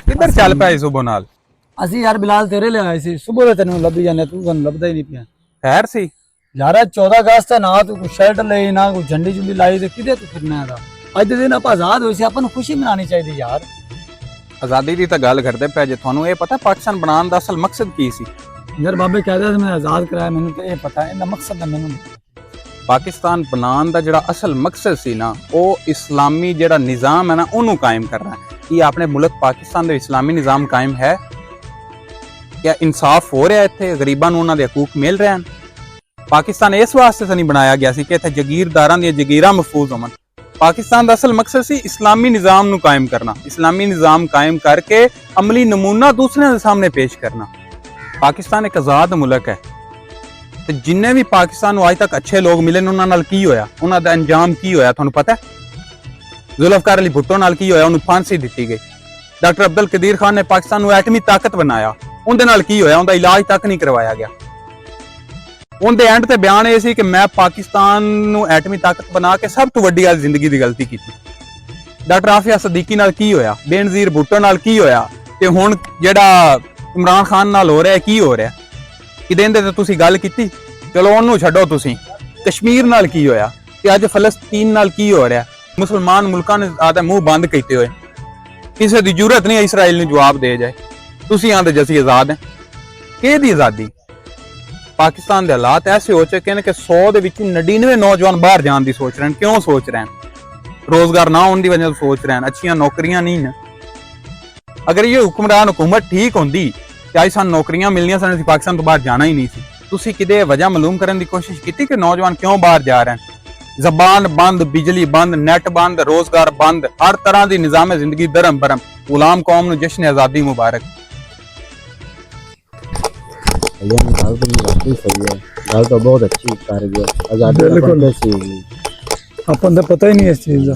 ਕਿੱਧਰ ਚੱਲ ਪਿਆ ਸੁਬਹ ਨਾਲ? ਅਸੀਂ ਯਾਰ ਬਿਲਾਲ ਤੇਰੇ ਲਈ ਆਏ ਸੀ, ਸੁਬਹ ਦੇ ਤੈਨੂੰ ਲੱਭੀ ਜਾਂਦੇ, ਤੂੰ ਸਾਨੂੰ ਲੱਭਦਾ ਹੀ ਨਹੀਂ ਪਿਆ। ਖੈਰ ਸੀ ਯਾਰ 14 ਅਗਸਤ ਹੈ ਨਾ, ਤੂੰ ਕੋਈ ਸ਼ਰਟ ਲਈ ਨਾ ਕੋਈ ਝੰਡੀ ਝੁੰਡੀ ਲਾਈ, ਤੇ ਕਿਤੇ ਤੂੰ ਫਿਰਨਾ ਹੈਗਾ। ਅੱਜ ਦੇ ਦਿਨ ਆਪਾਂ ਆਜ਼ਾਦ ਹੋਏ ਸੀ, ਆਪਾਂ ਨੂੰ ਖੁਸ਼ੀ ਮਨਾਉਣੀ ਚਾਹੀਦੀ ਯਾਰ। ਆਜ਼ਾਦੀ ਦੀ ਤਾਂ ਗੱਲ ਕਰਦੇ ਪਏ ਜੇ, ਤੁਹਾਨੂੰ ਇਹ ਪਤਾ ਪਾਕਿਸਤਾਨ ਬਣਾਉਣ ਦਾ ਅਸਲ ਮਕਸਦ ਕੀ ਸੀ? ਯਾਰ ਬਾਬੇ ਕਹਦੇ ਸੀ ਮੈਂ ਆਜ਼ਾਦ ਕਰਾਇਆ, ਮੈਨੂੰ ਤੇ ਇਹ ਪਤਾ, ਇਹਦਾ ਮਕਸਦ ਤਾਂ ਮੈਨੂੰ ਨਹੀਂ। ਪਾਕਿਸਤਾਨ ਬਣਾਉਣ ਦਾ ਜਿਹੜਾ ਅਸਲ ਮਕਸਦ ਸੀ ਨਾ, ਉਹ ਇਸਲਾਮੀ ਜਿਹੜਾ ਨਿਜ਼ਾਮ ਹੈ ਨਾ ਉਹਨੂੰ ਕਾਇਮ ਕਰਨਾ ਹੈ। ਕੀ ਆਪਣੇ ਮੁਲਕ ਪਾਕਿਸਤਾਨ ਦੇ ਇਸਲਾਮੀ ਨਿਜ਼ਾਮ ਕਾਇਮ ਹੈ? क्या इंसाफ हो रहा है? इत्थे गरीबां नूं उन्हां दे हकूक मिल रहे हैं? पाकिस्तान इस वास्ते तो नहीं बनाया गया सी कि इत्थे जगीरदारां दी जगीरां महफूज होवन। पाकिस्तान दा असल मकसद सी इस्लामी निज़ाम नूं कायम करना, इस्लामी निज़ाम कायम करके अमली नमूना दूसरे दे सामने पेश करना। पाकिस्तान एक आज़ाद मुल्क है ते जिन्ने भी पाकिस्तान नूं अज तक अच्छे लोग मिले उन्हां नाल की होया, उन्हां दा अंजाम की होया तुहानूं पता है? जुल्फकार अली भुट्टो नाल की होया, उन्हें फांसी दी गई। डॉक्टर अब्दुल कदीर खान ने पाकिस्तान नूं एटमी ताकत बनाया, उनदे नाल की होया, उनदा इलाज तक नहीं करवाया गया। उनदे एंड ते बयान ये सी कि मैं पाकिस्तान नूं एटमी ताकत बना के सब तो वड्डी गल जिंदगी दी गलती की। डॉक्टर आफिया सदीकी नाल की होया, बेनज़ीर भुट्टो नाल की होया, ते हुण जेड़ा इमरान खान नाल हो रहा है की हो रहा है? कि देंदे ते तुसीं गल कीती, चलो उन्नू छड्डो। तुसीं कश्मीर नाल की होया ते अज फलस्तीन नाल की हो रहा है? मुसलमान मुल्कां ने आदे मुंह बंद कीते होए, किसी दी जरूरत नहीं इसराइल नूं जवाब दे जाए। तुसीं आंदे जसी आजाद है, केदी आजादी? पाकिस्तान दे हालात ऐसे हो चुके हैं कि 100 दे विच 99 नौजवान बाहर जाने की सोच रहे हैं। क्यों सोच रहे हैं? रोजगार ना होने की वजह से सोच रहे हैं, अच्छियां नौकरियां नहीं ने। अगर ये हुक्मरान हुकूमत ठीक होंदी ते अज सानूं नौकरियां मिलनियां सन, असीं पाकिस्तान तो बाहर जाना ही नहीं सी। तुसीं किते वजह मालूम करने की कोशिश की कि नौजवान क्यों बाहर जा रहे हैं? जबान बंद, बिजली बंद, नेट बंद, रोजगार बंद, हर तरह की निजाम जिंदगी दरम बरम। गुलाम कौम नूं जश्न आज़ादी मुबारक। गल तो सही है, गल तो बहुत अच्छी कर गया। आजादी अपन तो पता ही नहीं इस चीज का।